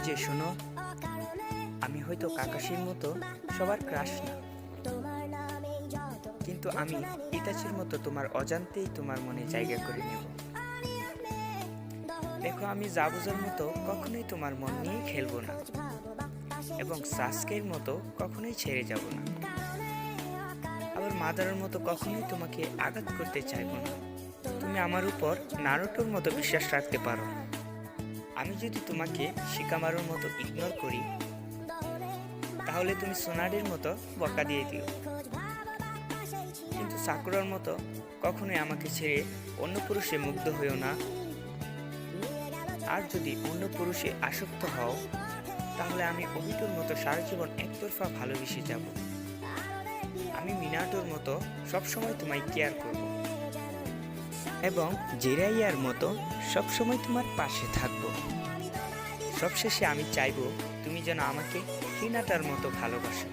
যে শোনো, আমি হয়তো কাকাশির মতো সবার ক্রাশ না, কিন্তু আমি ইতাচির মতো তোমার অজান্তেই তোমার মনে জায়গা করে নেব। দেখো, আমি জাবুজের মতো কখনোই তোমার মন নিয়ে খেলবো না, এবং সাসকের মতো কখনোই ছেড়ে যাব না। আবার মাদারের মতো কখনোই তোমাকে আঘাত করতে চাইবো না। তুমি আমার উপর নারুটোর মতো বিশ্বাস রাখতে পারো। আমি যদি তোমাকে শিকামারুর মতো ইগনোর করি, তাহলে তুমি সোনারির মতো বকা দিয়ে দিও, কিন্তু সাকুরার মতো কখনোই আমাকে ছেড়ে অন্য পুরুষে মুগ্ধ হইও না। আর যদি অন্য পুরুষে আসক্ত হও, তাহলে আমি অভিটোর মতো সারা জীবন একতরফা ভালোবেসে যাব। আমি মিনাটোর মতো সবসময় তোমায় কেয়ার করব, এবং জিরাইয়ার মতো সবসময় তোমার পাশে থাকব। সবশেষে আমি চাইবো তুমি যেন আমাকে হিনাটার মতো ভালোবাসো।